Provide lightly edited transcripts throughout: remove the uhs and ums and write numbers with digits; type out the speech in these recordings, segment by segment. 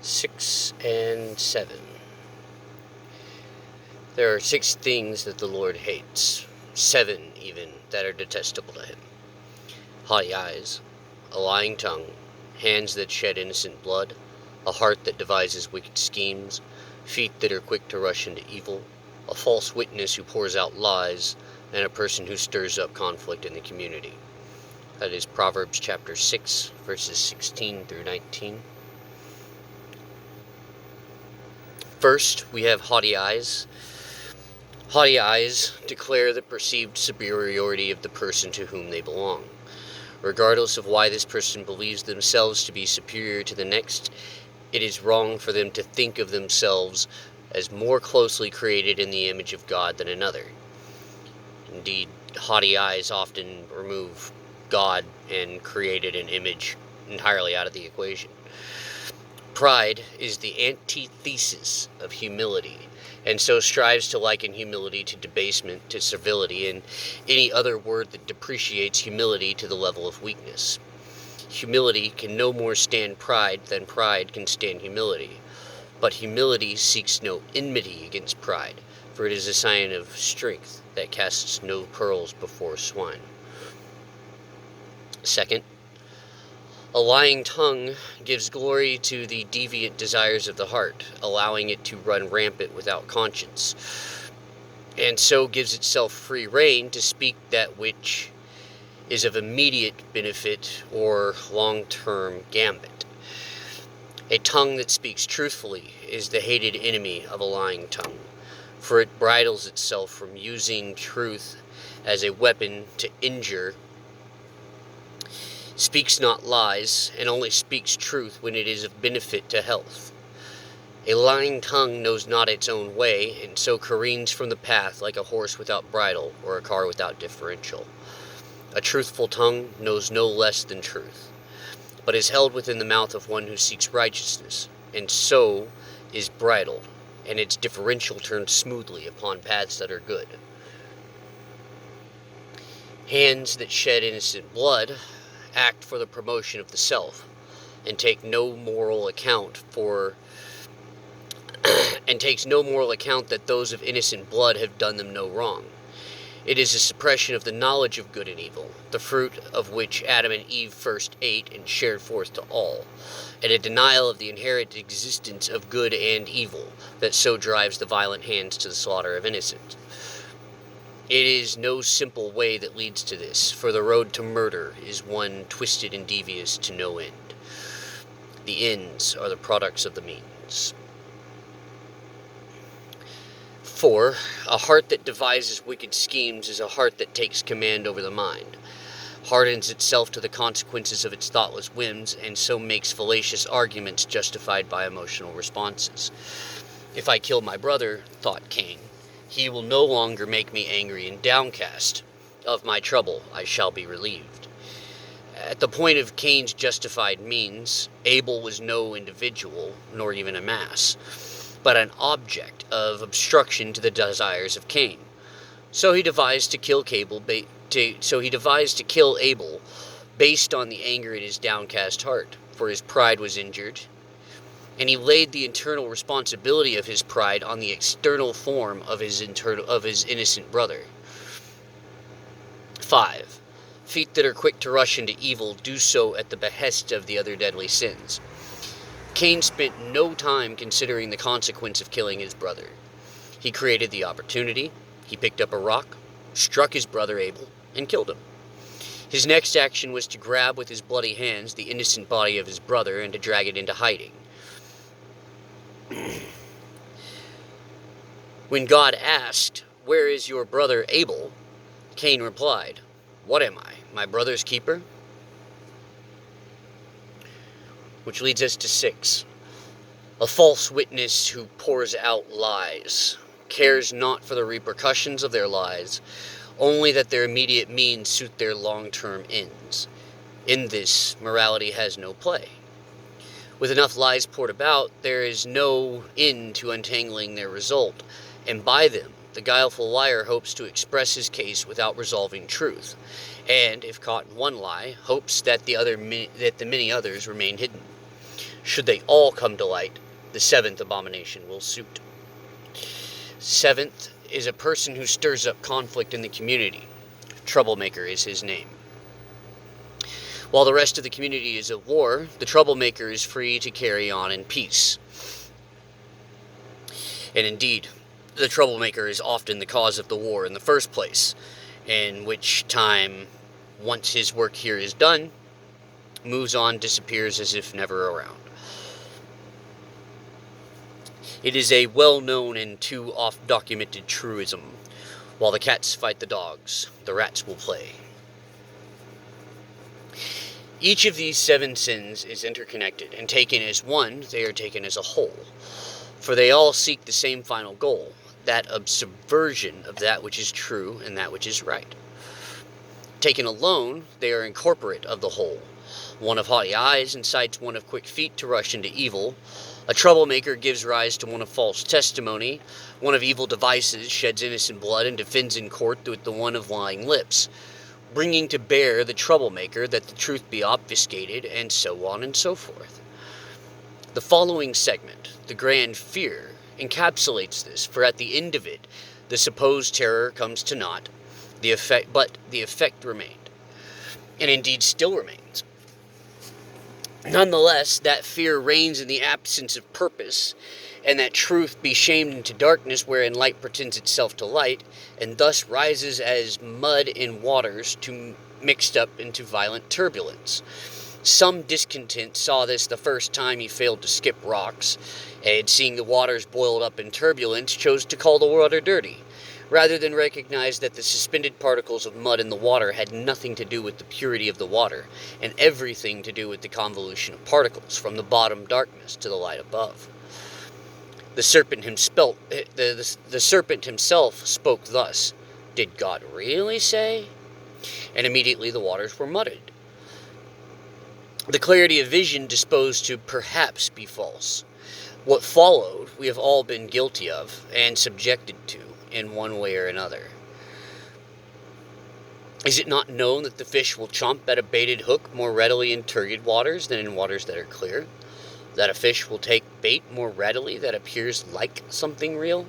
6 and 7. There are 6 things that the Lord hates, 7 even that are detestable to him: haughty eyes, a lying tongue, hands that shed innocent blood, a heart that devises wicked schemes, feet that are quick to rush into evil, a false witness who pours out lies, and a person who stirs up conflict in the community. That is Proverbs chapter 6, verses 16 through 19. First, we have haughty eyes. Haughty eyes declare the perceived superiority of the person to whom they belong. Regardless of why this person believes themselves to be superior to the next, it is wrong for them to think of themselves as more closely created in the image of God than another. Indeed, haughty eyes often remove God and created an image entirely out of the equation. Pride is the antithesis of humility, and so strives to liken humility to debasement, to servility, and any other word that depreciates humility to the level of weakness. Humility can no more stand pride than pride can stand humility, but humility seeks no enmity against pride, for it is a sign of strength that casts no pearls before swine. Second, a lying tongue gives glory to the deviant desires of the heart, allowing it to run rampant without conscience, and so gives itself free rein to speak that which is of immediate benefit or long-term gambit. A tongue that speaks truthfully is the hated enemy of a lying tongue, for it bridles itself from using truth as a weapon to injure, speaks not lies, and only speaks truth when it is of benefit to health. A lying tongue knows not its own way, and so careens from the path like a horse without bridle or a car without differential. A truthful tongue knows no less than truth, but is held within the mouth of one who seeks righteousness, and so is bridled, and its differential turns smoothly upon paths that are good. Hands that shed innocent blood act for the promotion of the self, and takes no moral account that those of innocent blood have done them no wrong. It is a suppression of the knowledge of good and evil, the fruit of which Adam and Eve first ate and shared forth to all, and a denial of the inherent existence of good and evil that so drives the violent hands to the slaughter of innocent. It is no simple way that leads to this, for the road to murder is one twisted and devious to no end. The ends are the products of the means. 4. A heart that devises wicked schemes is a heart that takes command over the mind, hardens itself to the consequences of its thoughtless whims, and so makes fallacious arguments justified by emotional responses. If I kill my brother, thought Cain, he will no longer make me angry and downcast. Of my trouble I shall be relieved. At the point of Cain's justified means, Abel was no individual, nor even a mass, but an object of obstruction to the desires of Cain. So he devised to kill Abel based on the anger in his downcast heart, for his pride was injured, and he laid the internal responsibility of his pride on the external form of his innocent brother. 5. Feet that are quick to rush into evil do so at the behest of the other deadly sins. Cain spent no time considering the consequence of killing his brother. He created the opportunity, he picked up a rock, struck his brother Abel, and killed him. His next action was to grab with his bloody hands the innocent body of his brother and to drag it into hiding. When God asked, "Where is your brother Abel?" Cain replied, "What am I, my brother's keeper?" Which leads us to 6. A false witness who pours out lies, cares not for the repercussions of their lies, only that their immediate means suit their long-term ends. In this, morality has no play. With enough lies poured about, there is no end to untangling their result, and by them, the guileful liar hopes to express his case without resolving truth, and, if caught in one lie, hopes that the many others remain hidden. Should they all come to light, the seventh abomination will suit. Seventh is a person who stirs up conflict in the community. Troublemaker is his name. While the rest of the community is at war, the troublemaker is free to carry on in peace. And indeed, the troublemaker is often the cause of the war in the first place, in which time, once his work here is done, moves on, disappears as if never around. It is a well-known and too oft-documented truism. While the cats fight the dogs, the rats will play. Each of these 7 sins is interconnected, and taken as one, they are taken as a whole. For they all seek the same final goal, that of subversion of that which is true and that which is right. Taken alone, they are incorporate of the whole. One of haughty eyes incites one of quick feet to rush into evil. A troublemaker gives rise to one of false testimony. One of evil devices sheds innocent blood and defends in court with the one of lying lips, bringing to bear the troublemaker that the truth be obfuscated, and so on and so forth. The following segment, the Grand Fear, encapsulates this, for at the end of it, the supposed terror comes to naught, but the effect remained, and indeed still remains. Nonetheless, that fear reigns in the absence of purpose, and that truth be shamed into darkness wherein light pretends itself to light, and thus rises as mud in waters mixed up into violent turbulence. Some discontent saw this the first time he failed to skip rocks, and seeing the waters boiled up in turbulence, chose to call the water dirty, rather than recognize that the suspended particles of mud in the water had nothing to do with the purity of the water, and everything to do with the convolution of particles from the bottom darkness to the light above. The serpent himself spoke thus, "Did God really say?" And immediately the waters were muddied. The clarity of vision disposed to perhaps be false. What followed we have all been guilty of and subjected to in one way or another. Is it not known that the fish will chomp at a baited hook more readily in turbid waters than in waters that are clear? That a fish will take bait more readily that appears like something real?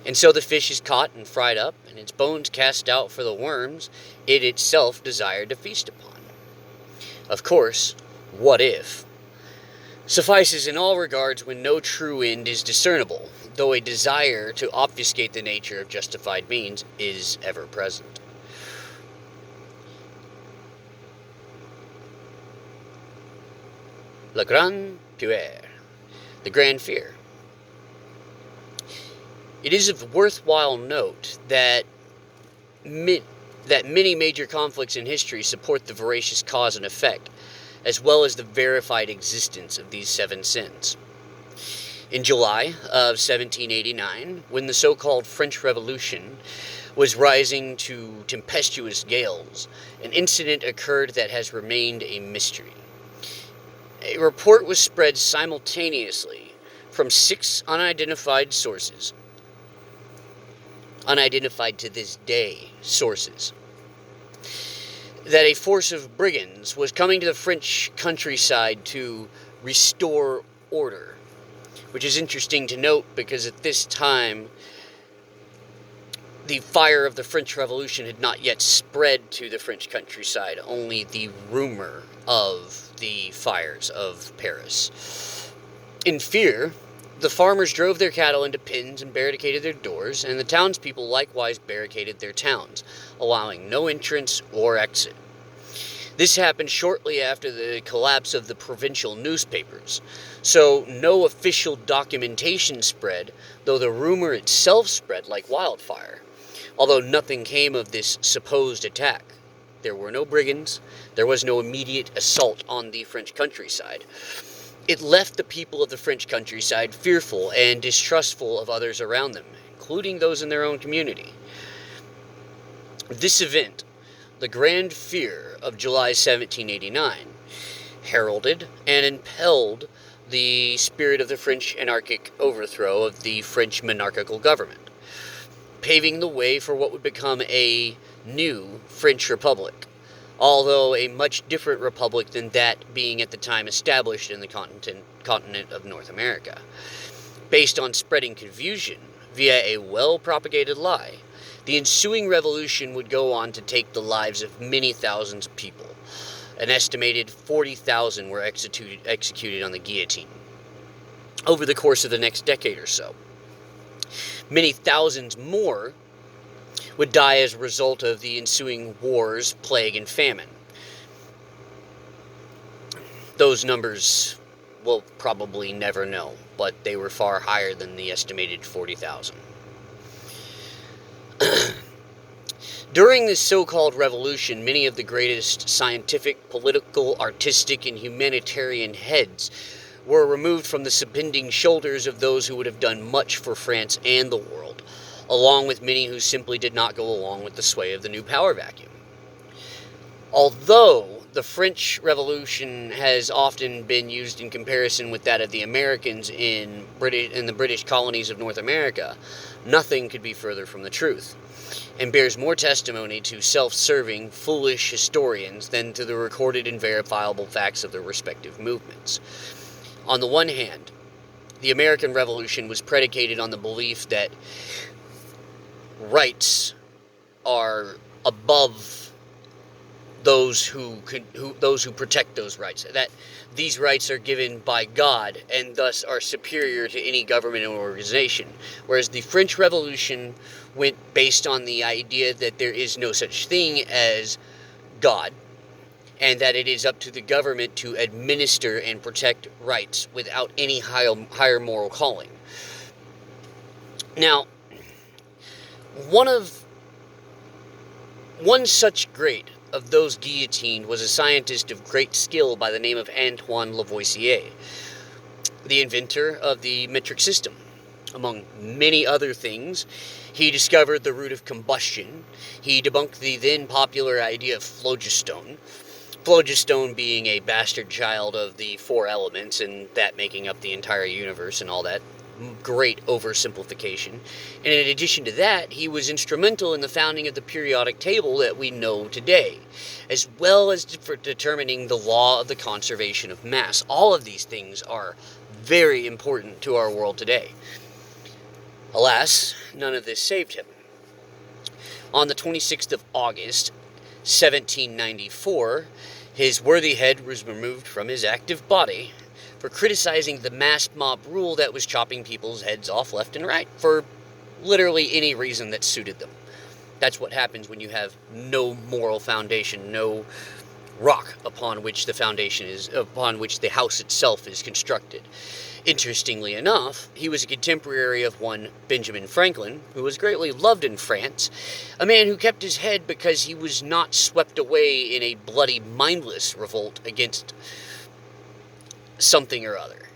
And so the fish is caught and fried up, and its bones cast out for the worms it itself desired to feast upon. Of course, what if suffices in all regards when no true end is discernible, though a desire to obfuscate the nature of justified means is ever present. Le Grand Peur, the Grand Fear. It is of worthwhile note that many major conflicts in history support the voracious cause and effect, as well as the verified existence of these 7 sins. In July of 1789, when the so-called French Revolution was rising to tempestuous gales, an incident occurred that has remained a mystery. A report was spread simultaneously from 6 unidentified sources, unidentified to this day sources, that a force of brigands was coming to the French countryside to restore order, which is interesting to note because at this time the fire of the French Revolution had not yet spread to the French countryside, only the rumor of the fires of Paris. In fear, the farmers drove their cattle into pens and barricaded their doors, and the townspeople likewise barricaded their towns, allowing no entrance or exit. This happened shortly after the collapse of the provincial newspapers, so no official documentation spread, though the rumor itself spread like wildfire. Although nothing came of this supposed attack. There were no brigands, there was no immediate assault on the French countryside. It left the people of the French countryside fearful and distrustful of others around them, including those in their own community. This event, the Grand Fear of July 1789, heralded and impelled the spirit of the French anarchic overthrow of the French monarchical government, paving the way for what would become a new French Republic, although a much different republic than that being at the time established in the continent of North America, based on spreading confusion via a well-propagated lie. The ensuing revolution would go on to take the lives of many thousands of people. An estimated 40,000 were executed on the guillotine over the course of the next decade or so. Many thousands more would die as a result of the ensuing wars, plague, and famine. Those numbers we'll probably never know, but they were far higher than the estimated 40,000. During this so-called revolution, many of the greatest scientific, political, artistic, and humanitarian heads were removed from the subtending shoulders of those who would have done much for France and the world, along with many who simply did not go along with the sway of the new power vacuum. Although the French Revolution has often been used in comparison with that of the Americans in the British colonies of North America, nothing could be further from the truth, and bears more testimony to self-serving, foolish historians than to the recorded and verifiable facts of their respective movements. On the one hand, the American Revolution was predicated on the belief that rights are above those who protect those rights, that these rights are given by God and thus are superior to any government or organization, whereas the French Revolution went based on the idea that there is no such thing as God, and that it is up to the government to administer and protect rights without any higher moral calling. Now, one such great of those guillotined was a scientist of great skill by the name of Antoine Lavoisier, the inventor of the metric system. Among many other things, he discovered the root of combustion. He debunked the then popular idea of phlogiston being a bastard child of the four elements and that making up the entire universe and all that. Great oversimplification. And in addition to that, he was instrumental in the founding of the periodic table that we know today, as well as for determining the law of the conservation of mass. All of these things are very important to our world today. Alas, none of this saved him. On the 26th of August, 1794, his worthy head was removed from his active body for criticizing the mass mob rule that was chopping people's heads off left and right for literally any reason that suited them. That's what happens when you have no moral foundation, no rock upon which the house itself is constructed. Interestingly enough, he was a contemporary of one Benjamin Franklin, who was greatly loved in France, a man who kept his head because he was not swept away in a bloody, mindless revolt against something or other.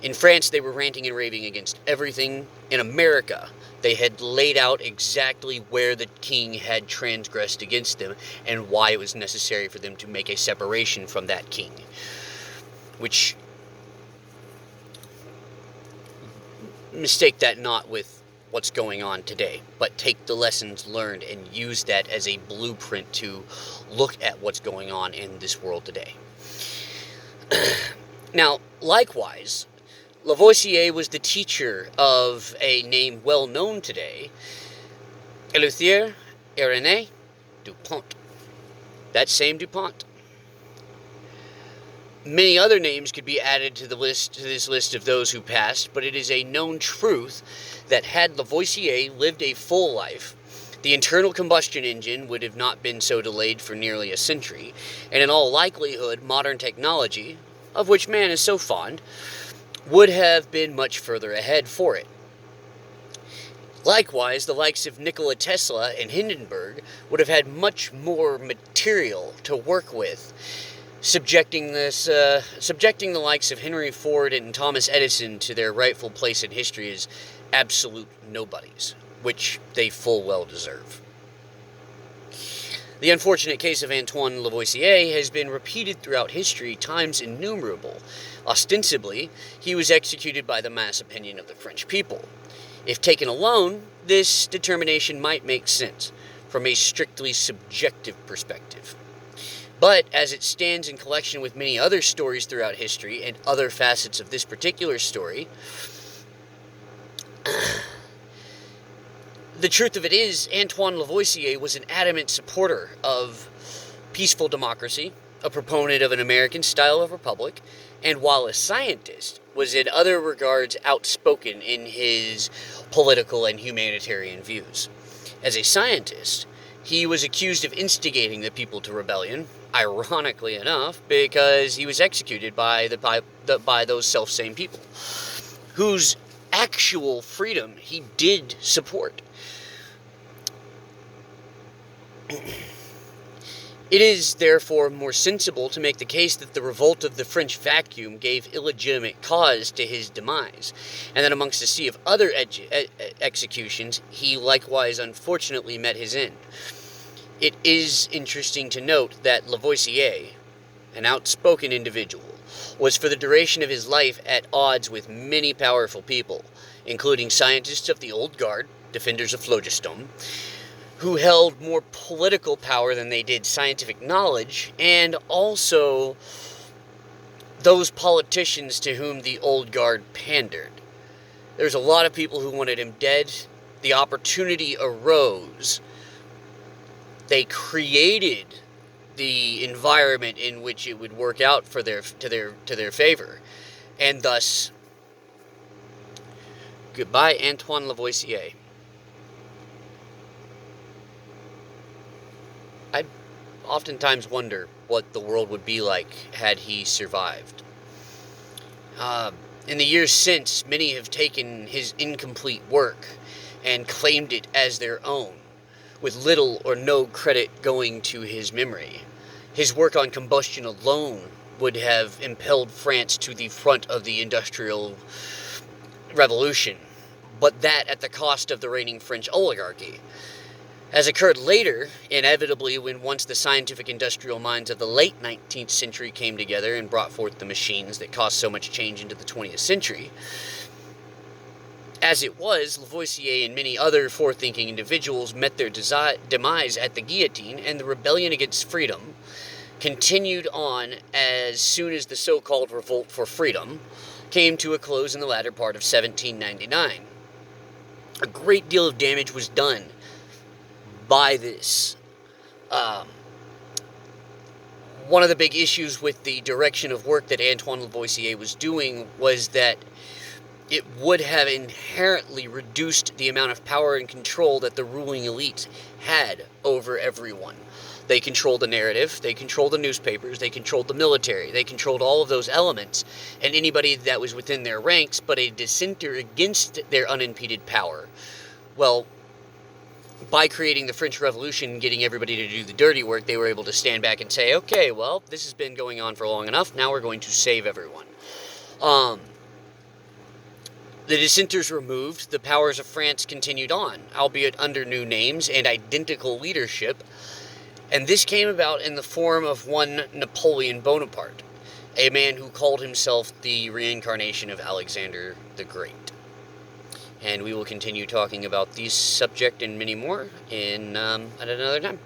In France, they were ranting and raving against everything. In America, they had laid out exactly where the king had transgressed against them and why it was necessary for them to make a separation from that king, which, mistake that not with what's going on today, but take the lessons learned and use that as a blueprint to look at what's going on in this world today. Now, likewise, Lavoisier was the teacher of a name well known today, Eleuthère Irénée Dupont. That same Dupont. Many other names could be added to this list of those who passed, but it is a known truth that had Lavoisier lived a full life, the internal combustion engine would have not been so delayed for nearly a century, and in all likelihood, modern technology, of which man is so fond, would have been much further ahead for it. Likewise, the likes of Nikola Tesla and Hindenburg would have had much more material to work with, subjecting the likes of Henry Ford and Thomas Edison to their rightful place in history as absolute nobodies, which they full well deserve. The unfortunate case of Antoine Lavoisier has been repeated throughout history times innumerable. Ostensibly, he was executed by the mass opinion of the French people. If taken alone, this determination might make sense from a strictly subjective perspective. But as it stands in collection with many other stories throughout history and other facets of this particular story, the truth of it is, Antoine Lavoisier was an adamant supporter of peaceful democracy, a proponent of an American style of republic, and while a scientist, was in other regards outspoken in his political and humanitarian views. As a scientist, he was accused of instigating the people to rebellion, ironically enough, because he was executed by those self-same people, whose actual freedom he did support. It is, therefore, more sensible to make the case that the revolt of the French vacuum gave illegitimate cause to his demise, and that amongst a sea of other executions, he likewise unfortunately met his end. It is interesting to note that Lavoisier, an outspoken individual, was for the duration of his life at odds with many powerful people, including scientists of the old guard, defenders of phlogiston, who held more political power than they did scientific knowledge, and also those politicians to whom the old guard pandered. There's a lot of people who wanted him dead. The opportunity arose. They created the environment in which it would work out for their favor, and thus, goodbye, Antoine Lavoisier. I oftentimes wonder what the world would be like had he survived. In the years since, many have taken his incomplete work and claimed it as their own, with little or no credit going to his memory. His work on combustion alone would have impelled France to the front of the Industrial Revolution, but that at the cost of the reigning French oligarchy. As occurred later, inevitably, when once the scientific industrial minds of the late 19th century came together and brought forth the machines that caused so much change into the 20th century. As it was, Lavoisier and many other forward-thinking individuals met their demise at the guillotine, and the rebellion against freedom continued on as soon as the so-called Revolt for Freedom came to a close in the latter part of 1799. A great deal of damage was done by this. One of the big issues with the direction of work that Antoine Lavoisier was doing was that it would have inherently reduced the amount of power and control that the ruling elites had over everyone. They controlled the narrative, they controlled the newspapers, they controlled the military, they controlled all of those elements, and anybody that was within their ranks but a dissenter against their unimpeded power. Well, by creating the French Revolution, getting everybody to do the dirty work, they were able to stand back and say, okay, well, this has been going on for long enough, now we're going to save everyone. The dissenters removed, the powers of France continued on, albeit under new names and identical leadership, and this came about in the form of one Napoleon Bonaparte, a man who called himself the reincarnation of Alexander the Great. And we will continue talking about these subject and many more at another time.